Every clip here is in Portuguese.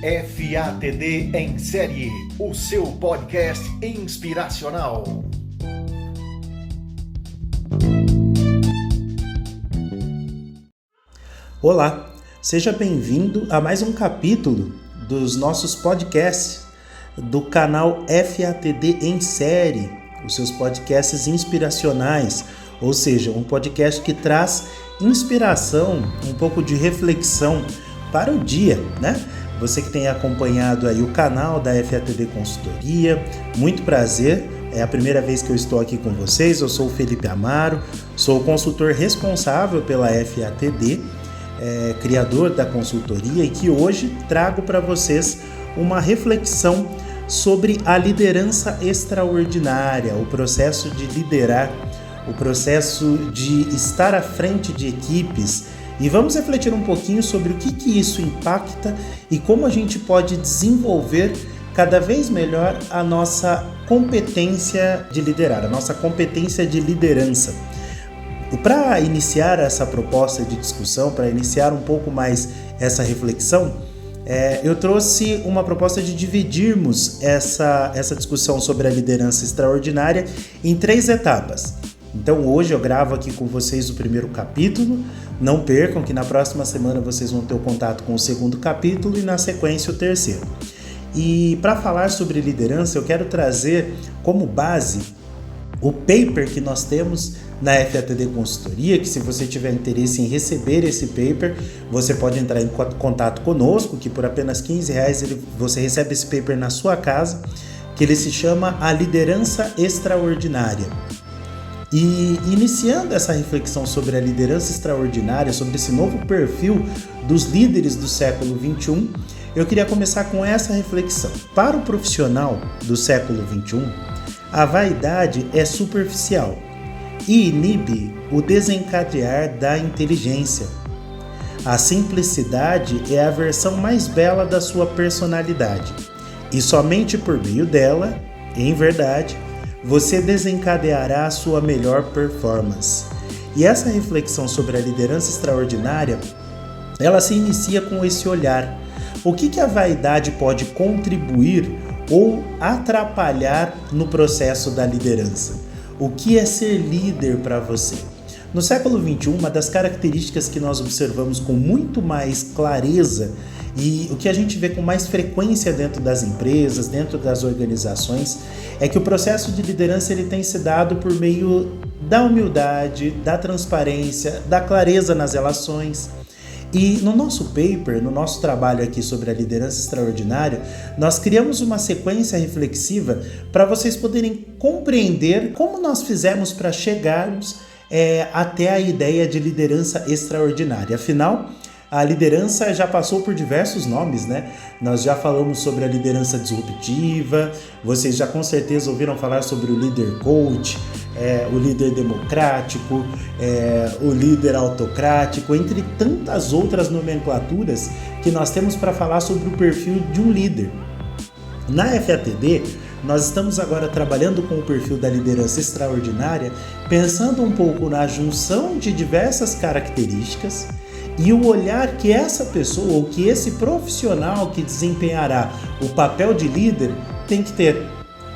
FATD em Série, o seu podcast inspiracional. Olá, seja bem-vindo a mais um capítulo dos nossos podcasts do canal FATD em Série, os seus podcasts inspiracionais, ou seja, um podcast que traz inspiração, um pouco de reflexão para o dia, né? Você que tem acompanhado aí o canal da FATD Consultoria, muito prazer, é a primeira vez que eu estou aqui com vocês. Eu sou o Felipe Amaro, sou o consultor responsável pela FATD, criador da consultoria, e que hoje trago para vocês uma reflexão sobre a liderança extraordinária, o processo de liderar, o processo de estar à frente de equipes. E vamos refletir um pouquinho sobre o que isso impacta e como a gente pode desenvolver cada vez melhor a nossa competência de liderar, a nossa competência de liderança. Para iniciar essa proposta de discussão, para iniciar um pouco mais essa reflexão, eu trouxe uma proposta de dividirmos essa discussão sobre a liderança extraordinária em 3 etapas. Então hoje eu gravo aqui com vocês o primeiro capítulo, não percam que na próxima semana vocês vão ter o contato com o segundo capítulo e na sequência o terceiro. E para falar sobre liderança eu quero trazer como base o paper que nós temos na FATD Consultoria, que se você tiver interesse em receber esse paper, você pode entrar em contato conosco, que por apenas R$15 você recebe esse paper na sua casa, que ele se chama A Liderança Extraordinária. E iniciando essa reflexão sobre a liderança extraordinária, sobre esse novo perfil dos líderes do século XXI, eu queria começar com essa reflexão. Para o profissional do século XXI, a vaidade é superficial e inibe o desencadear da inteligência. A simplicidade é a versão mais bela da sua personalidade, e somente por meio dela, em verdade, você desencadeará a sua melhor performance. E essa reflexão sobre a liderança extraordinária, ela se inicia com esse olhar. O que a vaidade pode contribuir ou atrapalhar no processo da liderança? O que é ser líder para você? No século XXI, uma das características que nós observamos com muito mais clareza e o que a gente vê com mais frequência dentro das empresas, dentro das organizações, é que o processo de liderança ele tem se dado por meio da humildade, da transparência, da clareza nas relações. E no nosso paper, no nosso trabalho aqui sobre a liderança extraordinária, nós criamos uma sequência reflexiva para vocês poderem compreender como nós fizemos para chegarmos até a ideia de liderança extraordinária. Afinal, a liderança já passou por diversos nomes, né? Nós já falamos sobre a liderança disruptiva, vocês já com certeza ouviram falar sobre o líder coach, o líder democrático, o líder autocrático, entre tantas outras nomenclaturas que nós temos para falar sobre o perfil de um líder. Na FATD, nós estamos agora trabalhando com o perfil da liderança extraordinária, pensando um pouco na junção de diversas características e o olhar que essa pessoa ou que esse profissional que desempenhará o papel de líder tem que ter.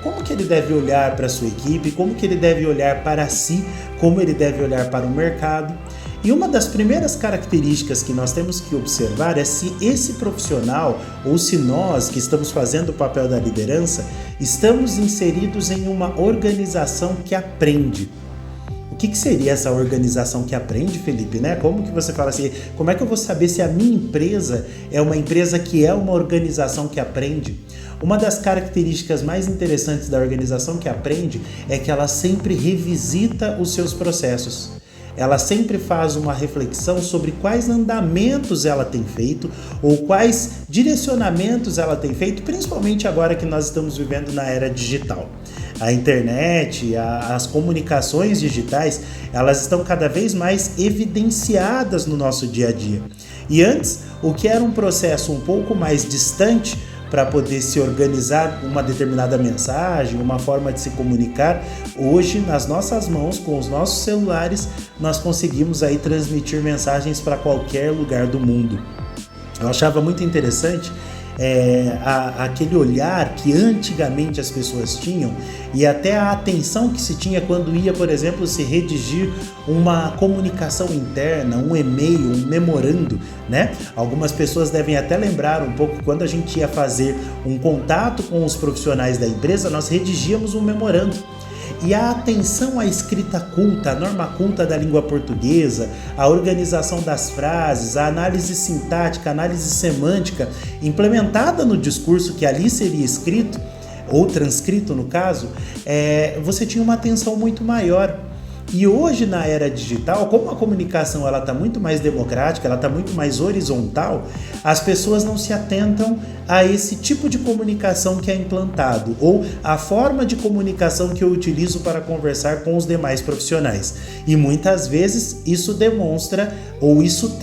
Como que ele deve olhar para a sua equipe, como que ele deve olhar para si, como ele deve olhar para o mercado. E uma das primeiras características que nós temos que observar é se esse profissional ou se nós que estamos fazendo o papel da liderança estamos inseridos em uma organização que aprende. O que seria essa organização que aprende, Felipe, né? Como que você fala assim, como é que eu vou saber se a minha empresa é uma empresa que é uma organização que aprende? Uma das características mais interessantes da organização que aprende é que ela sempre revisita os seus processos. Ela sempre faz uma reflexão sobre quais andamentos ela tem feito ou quais direcionamentos ela tem feito, principalmente agora que nós estamos vivendo na era digital. A internet, as comunicações digitais, elas estão cada vez mais evidenciadas no nosso dia a dia. E antes, o que era um processo um pouco mais distante para poder se organizar uma determinada mensagem, uma forma de se comunicar, hoje nas nossas mãos, com os nossos celulares, nós conseguimos aí transmitir mensagens para qualquer lugar do mundo. Eu achava muito interessante aquele olhar que antigamente as pessoas tinham e até a atenção que se tinha quando ia, por exemplo, se redigir uma comunicação interna, um e-mail, um memorando, né? Algumas pessoas devem até lembrar um pouco quando a gente ia fazer um contato com os profissionais da empresa, nós redigíamos um memorando. E a atenção à escrita culta, a norma culta da língua portuguesa, a organização das frases, a análise sintática, a análise semântica implementada no discurso que ali seria escrito, ou transcrito no caso, você tinha uma atenção muito maior. E hoje, na era digital, como a comunicação está muito mais democrática, ela está muito mais horizontal, as pessoas não se atentam a esse tipo de comunicação que é implantado, ou a forma de comunicação que eu utilizo para conversar com os demais profissionais. E muitas vezes isso demonstra, ou isso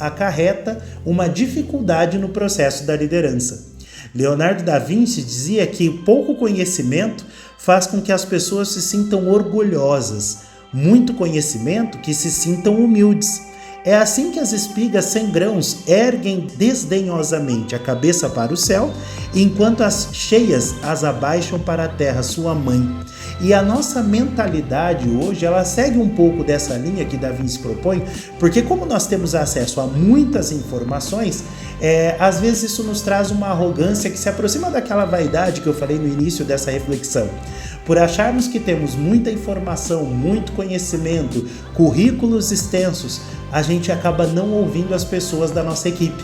acarreta uma dificuldade no processo da liderança. Leonardo da Vinci dizia que pouco conhecimento faz com que as pessoas se sintam orgulhosas, muito conhecimento que se sintam humildes. É assim que as espigas sem grãos erguem desdenhosamente a cabeça para o céu, enquanto as cheias as abaixam para a terra, sua mãe. E a nossa mentalidade hoje, ela segue um pouco dessa linha que Da Vinci propõe, porque como nós temos acesso a muitas informações, às vezes isso nos traz uma arrogância que se aproxima daquela vaidade que eu falei no início dessa reflexão. Por acharmos que temos muita informação, muito conhecimento, currículos extensos, a gente acaba não ouvindo as pessoas da nossa equipe.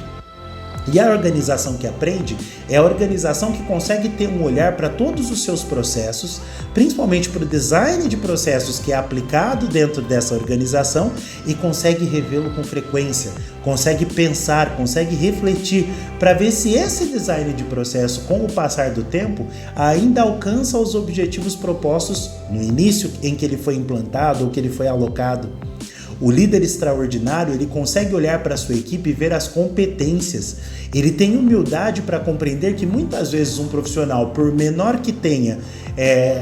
E a organização que aprende é a organização que consegue ter um olhar para todos os seus processos, principalmente para o design de processos que é aplicado dentro dessa organização e consegue revê-lo com frequência, consegue pensar, consegue refletir para ver se esse design de processo, com o passar do tempo, ainda alcança os objetivos propostos no início em que ele foi implantado ou que ele foi alocado. O líder extraordinário, ele consegue olhar para a sua equipe e ver as competências. Ele tem humildade para compreender que muitas vezes um profissional, por menor que tenha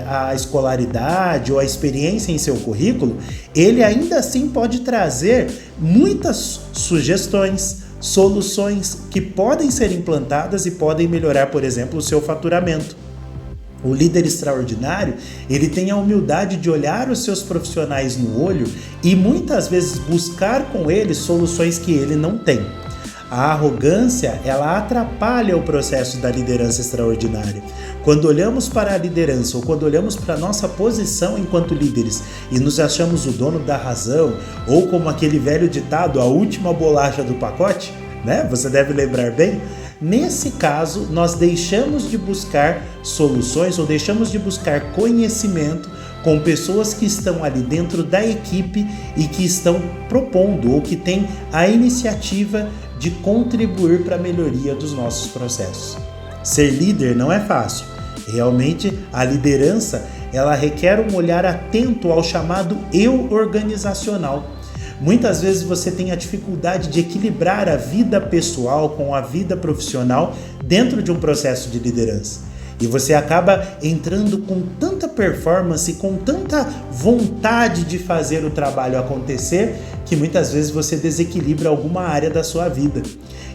a escolaridade ou a experiência em seu currículo, ele ainda assim pode trazer muitas sugestões, soluções que podem ser implantadas e podem melhorar, por exemplo, o seu faturamento. O líder extraordinário, ele tem a humildade de olhar os seus profissionais no olho e muitas vezes buscar com eles soluções que ele não tem. A arrogância, ela atrapalha o processo da liderança extraordinária. Quando olhamos para a liderança ou quando olhamos para a nossa posição enquanto líderes e nos achamos o dono da razão, ou como aquele velho ditado, a última bolacha do pacote, né? Você deve lembrar bem. Nesse caso, nós deixamos de buscar soluções ou deixamos de buscar conhecimento com pessoas que estão ali dentro da equipe e que estão propondo ou que têm a iniciativa de contribuir para a melhoria dos nossos processos. Ser líder não é fácil. Realmente, a liderança, ela requer um olhar atento ao chamado eu organizacional. Muitas vezes você tem a dificuldade de equilibrar a vida pessoal com a vida profissional dentro de um processo de liderança. E você acaba entrando com tanta performance, com tanta vontade de fazer o trabalho acontecer, que muitas vezes você desequilibra alguma área da sua vida.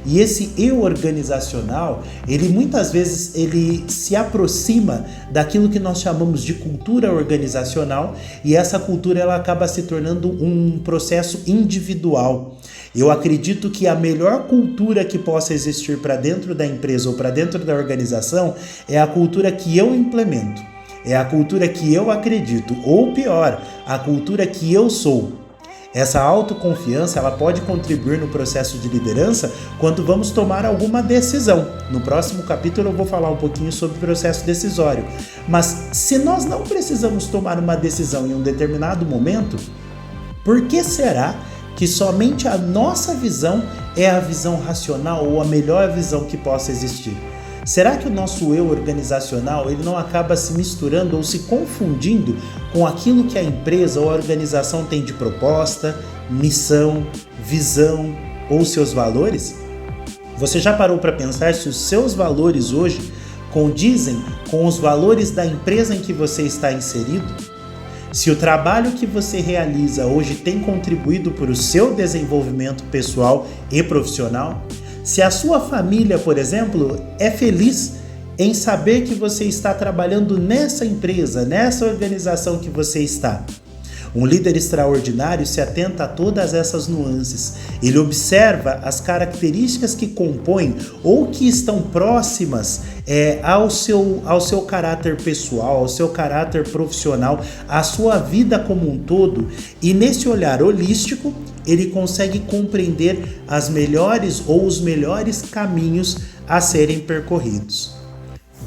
E esse eu organizacional, ele muitas vezes ele se aproxima daquilo que nós chamamos de cultura organizacional, e essa cultura ela acaba se tornando um processo individual. Eu acredito que a melhor cultura que possa existir para dentro da empresa ou para dentro da organização é a cultura que eu implemento, é a cultura que eu acredito, ou pior, a cultura que eu sou. Essa autoconfiança ela pode contribuir no processo de liderança quando vamos tomar alguma decisão. No próximo capítulo eu vou falar um pouquinho sobre o processo decisório. Mas se nós não precisamos tomar uma decisão em um determinado momento, por que será que somente a nossa visão é a visão racional ou a melhor visão que possa existir? Será que o nosso eu organizacional ele não acaba se misturando ou se confundindo com aquilo que a empresa ou a organização tem de proposta, missão, visão ou seus valores? Você já parou para pensar se os seus valores hoje condizem com os valores da empresa em que você está inserido? Se o trabalho que você realiza hoje tem contribuído para o seu desenvolvimento pessoal e profissional? Se a sua família, por exemplo, é feliz em saber que você está trabalhando nessa empresa, nessa organização que você está. Um líder extraordinário se atenta a todas essas nuances. Ele observa as características que compõem ou que estão próximas ao seu caráter pessoal, ao seu caráter profissional, à sua vida como um todo. E nesse olhar holístico, ele consegue compreender as melhores ou os melhores caminhos a serem percorridos.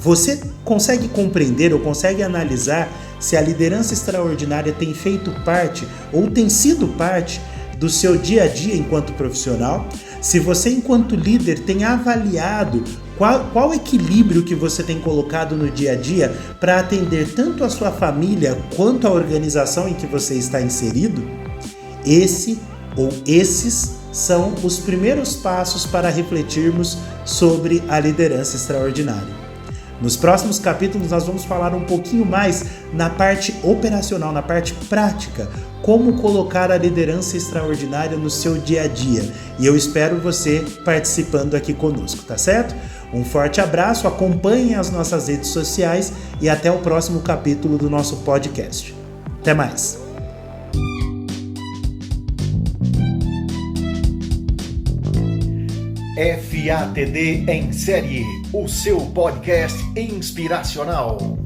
Você consegue compreender ou consegue analisar se a liderança extraordinária tem feito parte ou tem sido parte do seu dia a dia enquanto profissional? Se você, enquanto líder, tem avaliado qual equilíbrio que você tem colocado no dia a dia para atender tanto a sua família quanto a organização em que você está inserido? Esses são os primeiros passos para refletirmos sobre a liderança extraordinária. Nos próximos capítulos nós vamos falar um pouquinho mais na parte operacional, na parte prática, como colocar a liderança extraordinária no seu dia a dia. E eu espero você participando aqui conosco, tá certo? Um forte abraço, acompanhem as nossas redes sociais e até o próximo capítulo do nosso podcast. Até mais! FATD em Série, o seu podcast inspiracional.